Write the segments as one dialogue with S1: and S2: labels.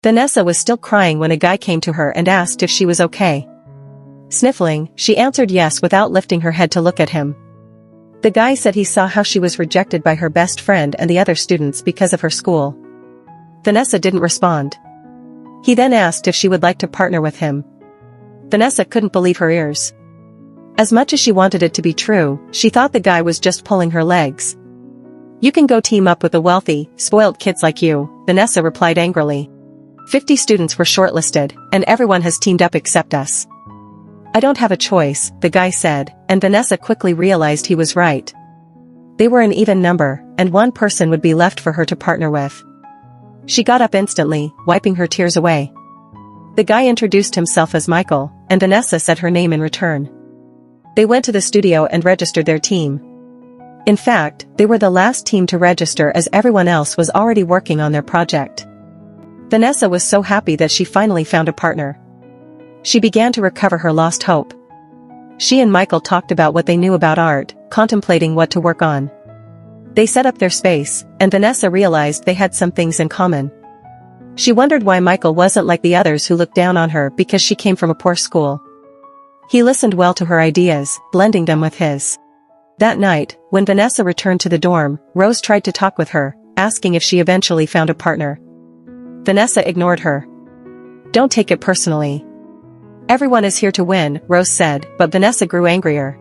S1: Vanessa was still crying when a guy came to her and asked if she was okay. Sniffling, she answered yes without lifting her head to look at him. The guy said he saw how she was rejected by her best friend and the other students because of her school. Vanessa didn't respond. He then asked if she would like to partner with him. Vanessa couldn't believe her ears. As much as she wanted it to be true, she thought the guy was just pulling her legs. "You can go team up with the wealthy, spoiled kids like you," Vanessa replied angrily. 50 students were shortlisted, and everyone has teamed up except us. "I don't have a choice," the guy said, and Vanessa quickly realized he was right. They were an even number, and one person would be left for her to partner with. She got up instantly, wiping her tears away. The guy introduced himself as Michael, and Vanessa said her name in return. They went to the studio and registered their team. In fact, they were the last team to register as everyone else was already working on their project. Vanessa was so happy that she finally found a partner. She began to recover her lost hope. She and Michael talked about what they knew about art, contemplating what to work on. They set up their space, and Vanessa realized they had some things in common. She wondered why Michael wasn't like the others who looked down on her because she came from a poor school. He listened well to her ideas, blending them with his. That night, when Vanessa returned to the dorm, Rose tried to talk with her, asking if she eventually found a partner. Vanessa ignored her. "Don't take it personally. Everyone is here to win," Rose said, but Vanessa grew angrier.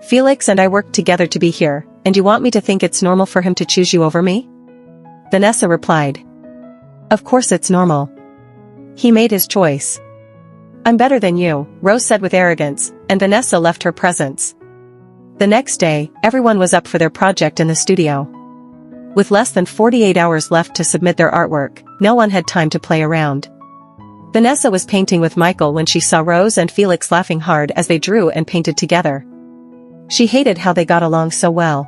S1: "Felix and I worked together to be here, and you want me to think it's normal for him to choose you over me?" Vanessa replied. "Of course it's normal. He made his choice." "I'm better than you," Rose said with arrogance, and Vanessa left her presence. The next day, everyone was up for their project in the studio. With less than 48 hours left to submit their artwork, no one had time to play around. Vanessa was painting with Michael when she saw Rose and Felix laughing hard as they drew and painted together. She hated how they got along so well.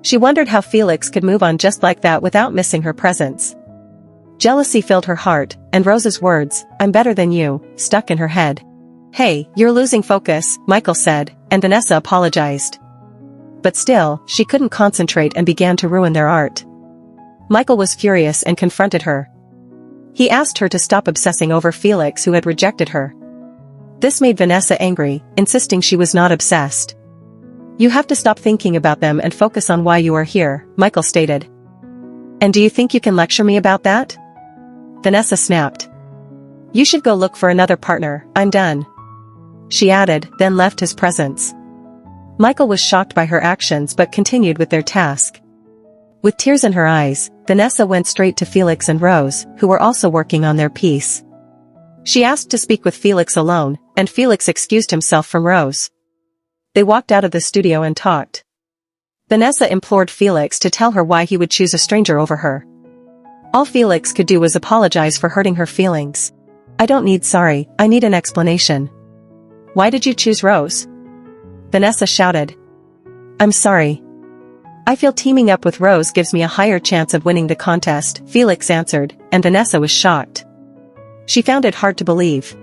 S1: She wondered how Felix could move on just like that without missing her presence. Jealousy filled her heart, and Rose's words, "I'm better than you," stuck in her head. "Hey, you're losing focus," Michael said, and Vanessa apologized. But still, she couldn't concentrate and began to ruin their art. Michael was furious and confronted her. He asked her to stop obsessing over Felix, who had rejected her. This made Vanessa angry, insisting she was not obsessed. "You have to stop thinking about them and focus on why you are here," Michael stated. "And do you think you can lecture me about that?" Vanessa snapped. "You should go look for another partner, I'm done," she added, then left his presence. Michael was shocked by her actions but continued with their task. With tears in her eyes, Vanessa went straight to Felix and Rose, who were also working on their piece. She asked to speak with Felix alone, and Felix excused himself from Rose. They walked out of the studio and talked. Vanessa implored Felix to tell her why he would choose a stranger over her. All Felix could do was apologize for hurting her feelings. "I don't need sorry, I need an explanation." "Why did you choose Rose?" Vanessa shouted. "I'm sorry. I feel teaming up with Rose gives me a higher chance of winning the contest," Felix answered, and Vanessa was shocked. She found it hard to believe.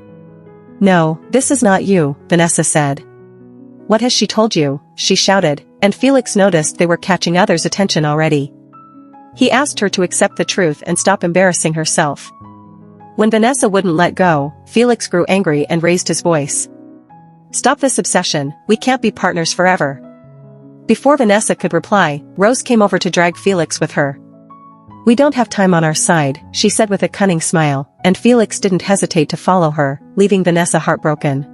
S1: "No, this is not you," Vanessa said. "What has she told you?" she shouted, and Felix noticed they were catching others' attention already. He asked her to accept the truth and stop embarrassing herself. When Vanessa wouldn't let go, Felix grew angry and raised his voice. "Stop this obsession, we can't be partners forever." Before Vanessa could reply, Rose came over to drag Felix with her. "We don't have time on our side," she said with a cunning smile, and Felix didn't hesitate to follow her, leaving Vanessa heartbroken.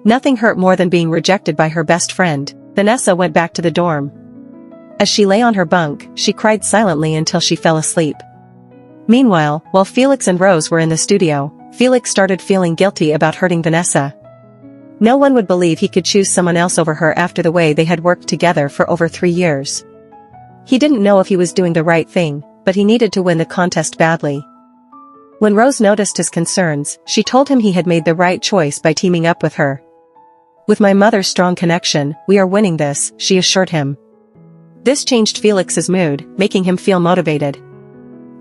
S1: Nothing hurt more than being rejected by her best friend. Vanessa went back to the dorm. As she lay on her bunk, she cried silently until she fell asleep. Meanwhile, while Felix and Rose were in the studio, Felix started feeling guilty about hurting Vanessa. No one would believe he could choose someone else over her after the way they had worked together for over 3 years. He didn't know if he was doing the right thing, but he needed to win the contest badly. When Rose noticed his concerns, she told him he had made the right choice by teaming up with her. "With my mother's strong connection, we are winning this," she assured him. This changed Felix's mood, making him feel motivated.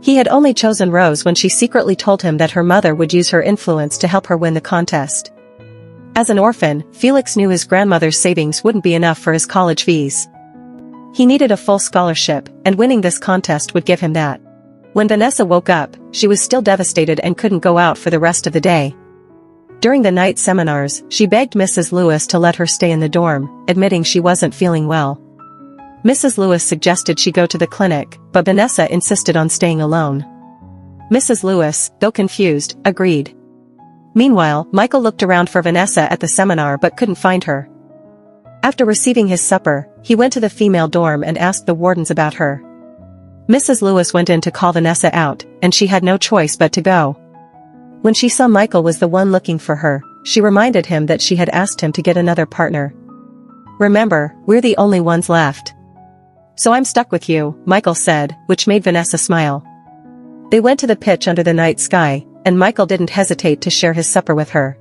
S1: He had only chosen Rose when she secretly told him that her mother would use her influence to help her win the contest. As an orphan, Felix knew his grandmother's savings wouldn't be enough for his college fees. He needed a full scholarship, and winning this contest would give him that. When Vanessa woke up, she was still devastated and couldn't go out for the rest of the day. During the night seminars, she begged Mrs. Lewis to let her stay in the dorm, admitting she wasn't feeling well. Mrs. Lewis suggested she go to the clinic, but Vanessa insisted on staying alone. Mrs. Lewis, though confused, agreed. Meanwhile, Michael looked around for Vanessa at the seminar but couldn't find her. After receiving his supper, he went to the female dorm and asked the wardens about her. Mrs. Lewis went in to call Vanessa out, and she had no choice but to go. When she saw Michael was the one looking for her, she reminded him that she had asked him to get another partner. "Remember, we're the only ones left. So I'm stuck with you," Michael said, which made Vanessa smile. They went to the pitch under the night sky, and Michael didn't hesitate to share his supper with her.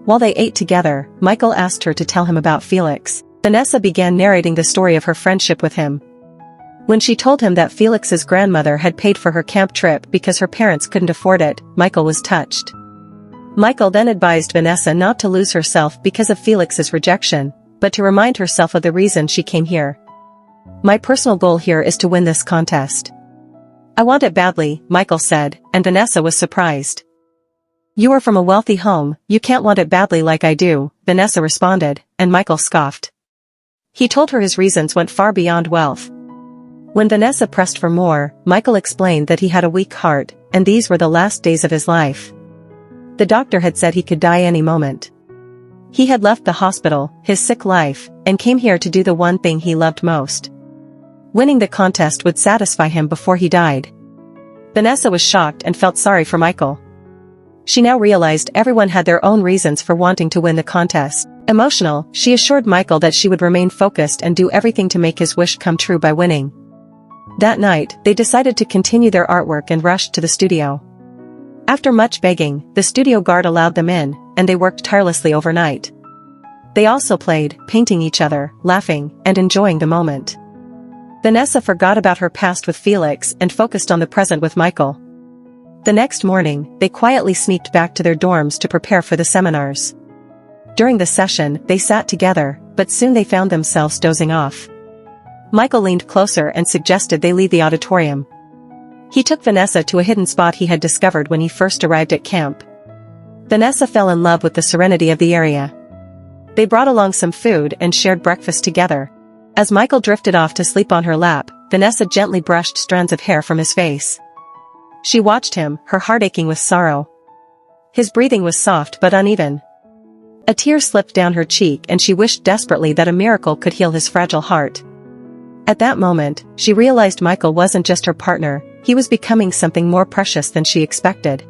S1: While they ate together, Michael asked her to tell him about Felix. Vanessa began narrating the story of her friendship with him. When she told him that Felix's grandmother had paid for her camp trip because her parents couldn't afford it, Michael was touched. Michael then advised Vanessa not to lose herself because of Felix's rejection, but to remind herself of the reason she came here. "My personal goal here is to win this contest. I want it badly," Michael said, and Vanessa was surprised. "You are from a wealthy home, you can't want it badly like I do," Vanessa responded, and Michael scoffed. He told her his reasons went far beyond wealth. When Vanessa pressed for more, Michael explained that he had a weak heart, and these were the last days of his life. The doctor had said he could die any moment. He had left the hospital, his sick life, and came here to do the one thing he loved most. Winning the contest would satisfy him before he died. Vanessa was shocked and felt sorry for Michael. She now realized everyone had their own reasons for wanting to win the contest. Emotional, she assured Michael that she would remain focused and do everything to make his wish come true by winning. That night, they decided to continue their artwork and rushed to the studio. After much begging, the studio guard allowed them in, and they worked tirelessly overnight. They also played, painting each other, laughing, and enjoying the moment. Vanessa forgot about her past with Felix and focused on the present with Michael. The next morning, they quietly sneaked back to their dorms to prepare for the seminars. During the session, they sat together, but soon they found themselves dozing off. Michael leaned closer and suggested they leave the auditorium. He took Vanessa to a hidden spot he had discovered when he first arrived at camp. Vanessa fell in love with the serenity of the area. They brought along some food and shared breakfast together. As Michael drifted off to sleep on her lap, Vanessa gently brushed strands of hair from his face. She watched him, her heart aching with sorrow. His breathing was soft but uneven. A tear slipped down her cheek and she wished desperately that a miracle could heal his fragile heart. At that moment, she realized Michael wasn't just her partner, he was becoming something more precious than she expected.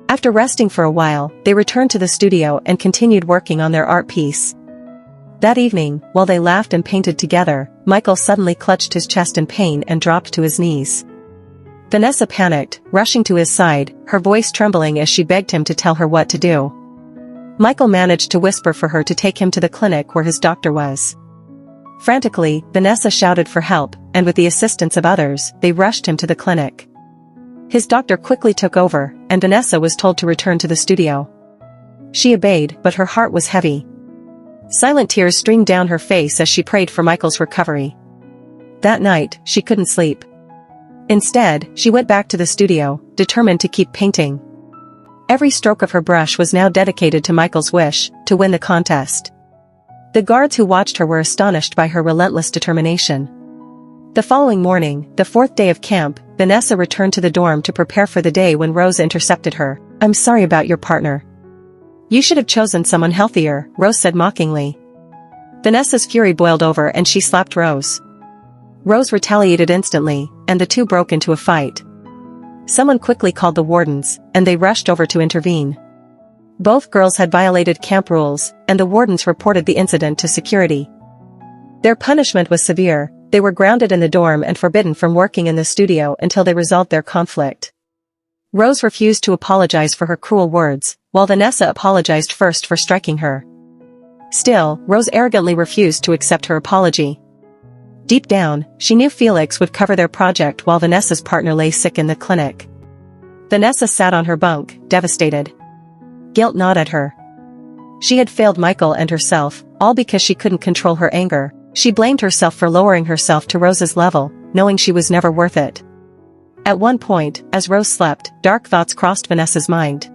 S1: After resting for a while, they returned to the studio and continued working on their art piece. That evening, while they laughed and painted together, Michael suddenly clutched his chest in pain and dropped to his knees. Vanessa panicked, rushing to his side, her voice trembling as she begged him to tell her what to do. Michael managed to whisper for her to take him to the clinic where his doctor was. Frantically, Vanessa shouted for help, and with the assistance of others, they rushed him to the clinic. His doctor quickly took over, and Vanessa was told to return to the studio. She obeyed, but her heart was heavy. Silent tears streamed down her face as she prayed for Michael's recovery. That night, she couldn't sleep. Instead, she went back to the studio, determined to keep painting. Every stroke of her brush was now dedicated to Michael's wish, to win the contest. The guards who watched her were astonished by her relentless determination. The following morning, the fourth day of camp, Vanessa returned to the dorm to prepare for the day when Rose intercepted her. "I'm sorry about your partner. You should have chosen someone healthier," Rose said mockingly. Vanessa's fury boiled over and she slapped Rose. Rose retaliated instantly, and the two broke into a fight. Someone quickly called the wardens, and they rushed over to intervene. Both girls had violated camp rules, and the wardens reported the incident to security. Their punishment was severe. They were grounded in the dorm and forbidden from working in the studio until they resolved their conflict. Rose refused to apologize for her cruel words, while Vanessa apologized first for striking her. Still, Rose arrogantly refused to accept her apology. Deep down, she knew Felix would cover their project while Vanessa's partner lay sick in the clinic. Vanessa sat on her bunk, devastated. Guilt gnawed at her. She had failed Michael and herself, all because she couldn't control her anger. She blamed herself for lowering herself to Rose's level, knowing she was never worth it. At one point, as Rose slept, dark thoughts crossed Vanessa's mind.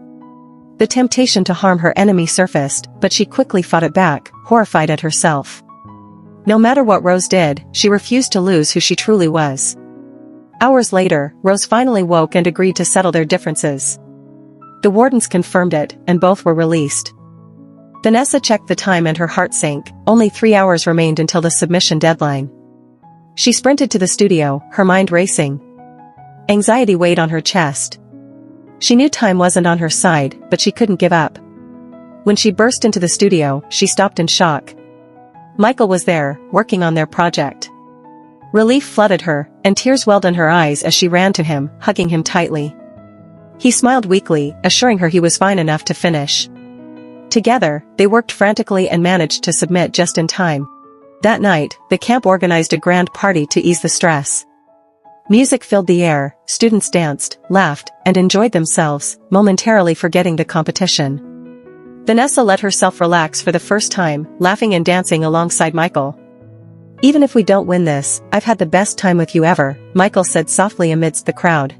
S1: The temptation to harm her enemy surfaced, but she quickly fought it back, horrified at herself. No matter what Rose did, she refused to lose who she truly was. Hours later, Rose finally woke and agreed to settle their differences. The wardens confirmed it, and both were released. Vanessa checked the time and her heart sank. Only 3 hours remained until the submission deadline. She sprinted to the studio, her mind racing. Anxiety weighed on her chest. She knew time wasn't on her side, but she couldn't give up. When she burst into the studio, she stopped in shock. Michael was there, working on their project. Relief flooded her, and tears welled in her eyes as she ran to him, hugging him tightly. He smiled weakly, assuring her he was fine enough to finish. Together, they worked frantically and managed to submit just in time. That night, the camp organized a grand party to ease the stress. Music filled the air, students danced, laughed, and enjoyed themselves, momentarily forgetting the competition. Vanessa let herself relax for the first time, laughing and dancing alongside Michael. "Even if we don't win this, I've had the best time with you ever," Michael said softly amidst the crowd.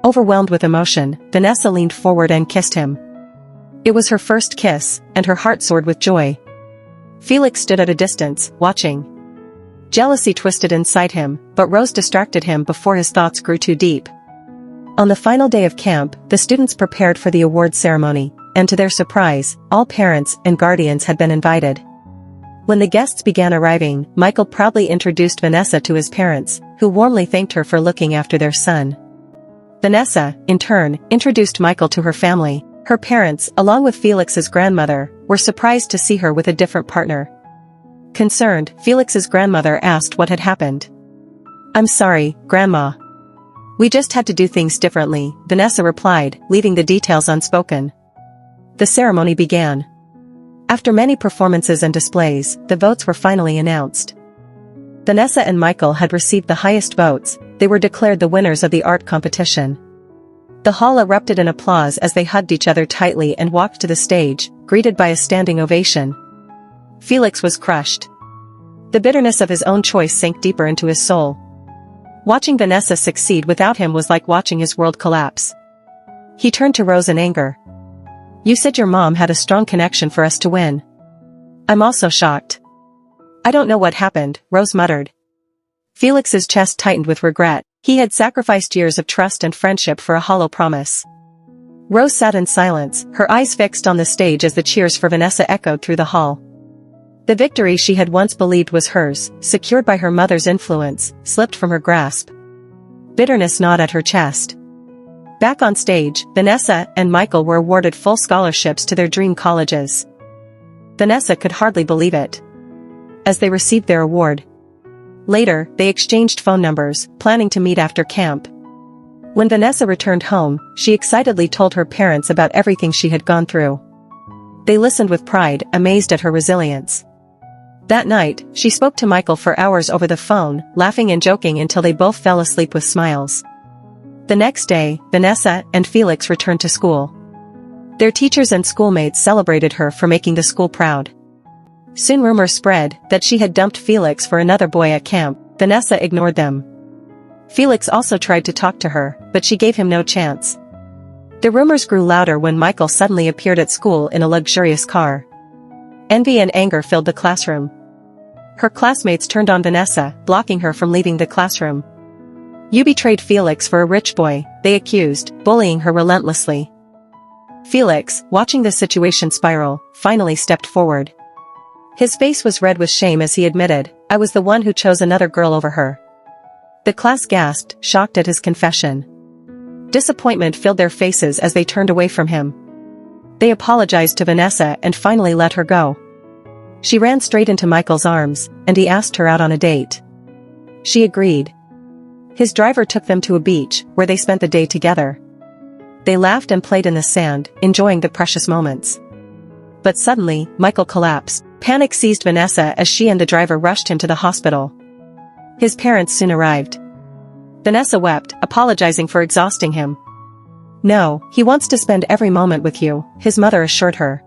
S1: Overwhelmed with emotion, Vanessa leaned forward and kissed him. It was her first kiss, and her heart soared with joy. Felix stood at a distance, watching. Jealousy twisted inside him, but Rose distracted him before his thoughts grew too deep. On the final day of camp, the students prepared for the award ceremony, and to their surprise, all parents and guardians had been invited. When the guests began arriving, Michael proudly introduced Vanessa to his parents, who warmly thanked her for looking after their son. Vanessa, in turn, introduced Michael to her family. Her parents, along with Felix's grandmother, were surprised to see her with a different partner. Concerned, Felix's grandmother asked what had happened. "I'm sorry, Grandma. We just had to do things differently," Vanessa replied, leaving the details unspoken. The ceremony began. After many performances and displays, the votes were finally announced. Vanessa and Michael had received the highest votes. They were declared the winners of the art competition. The hall erupted in applause as they hugged each other tightly and walked to the stage, greeted by a standing ovation. Felix was crushed. The bitterness of his own choice sank deeper into his soul. Watching Vanessa succeed without him was like watching his world collapse. He turned to Rose in anger. "You said your mom had a strong connection for us to win." "I'm also shocked." "I don't know what happened," Rose muttered. Felix's chest tightened with regret. He had sacrificed years of trust and friendship for a hollow promise. Rose sat in silence, her eyes fixed on the stage as the cheers for Vanessa echoed through the hall. The victory she had once believed was hers, secured by her mother's influence, slipped from her grasp. Bitterness gnawed at her chest. Back on stage, Vanessa and Michael were awarded full scholarships to their dream colleges. Vanessa could hardly believe it. As they received their award. Later, they exchanged phone numbers, planning to meet after camp. When Vanessa returned home, she excitedly told her parents about everything she had gone through. They listened with pride, amazed at her resilience. That night, she spoke to Michael for hours over the phone, laughing and joking until they both fell asleep with smiles. The next day, Vanessa and Felix returned to school. Their teachers and schoolmates celebrated her for making the school proud. Soon rumors spread that she had dumped Felix for another boy at camp. Vanessa ignored them. Felix also tried to talk to her, but she gave him no chance. The rumors grew louder when Michael suddenly appeared at school in a luxurious car. Envy and anger filled the classroom. Her classmates turned on Vanessa, blocking her from leaving the classroom. "You betrayed Felix for a rich boy," they accused, bullying her relentlessly. Felix, watching the situation spiral, finally stepped forward. His face was red with shame as he admitted, "I was the one who chose another girl over her." The class gasped, shocked at his confession. Disappointment filled their faces as they turned away from him. They apologized to Vanessa and finally let her go. She ran straight into Michael's arms, and he asked her out on a date. She agreed. His driver took them to a beach, where they spent the day together. They laughed and played in the sand, enjoying the precious moments. But suddenly, Michael collapsed. Panic seized Vanessa as she and the driver rushed him to the hospital. His parents soon arrived. Vanessa wept, apologizing for exhausting him. "No, he wants to spend every moment with you," his mother assured her.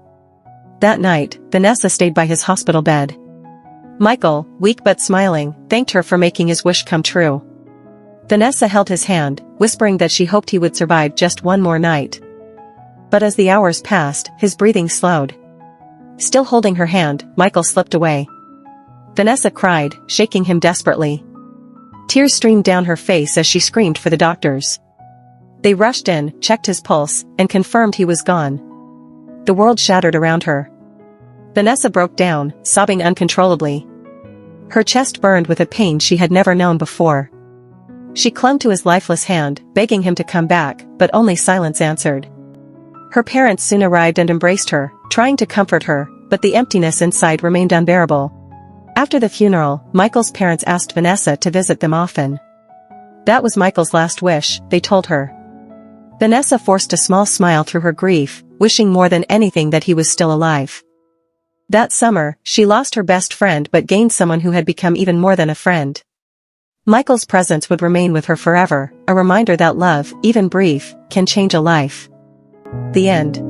S1: That night, Vanessa stayed by his hospital bed. Michael, weak but smiling, thanked her for making his wish come true. Vanessa held his hand, whispering that she hoped he would survive just one more night. But as the hours passed, his breathing slowed. Still holding her hand, Michael slipped away. Vanessa cried, shaking him desperately. Tears streamed down her face as she screamed for the doctors. They rushed in, checked his pulse, and confirmed he was gone. The world shattered around her. Vanessa broke down, sobbing uncontrollably. Her chest burned with a pain she had never known before. She clung to his lifeless hand, begging him to come back, but only silence answered. Her parents soon arrived and embraced her, trying to comfort her, but the emptiness inside remained unbearable. After the funeral, Michael's parents asked Vanessa to visit them often. That was Michael's last wish, they told her. Vanessa forced a small smile through her grief, wishing more than anything that he was still alive. That summer, she lost her best friend but gained someone who had become even more than a friend. Michael's presence would remain with her forever, a reminder that love, even brief, can change a life. The end.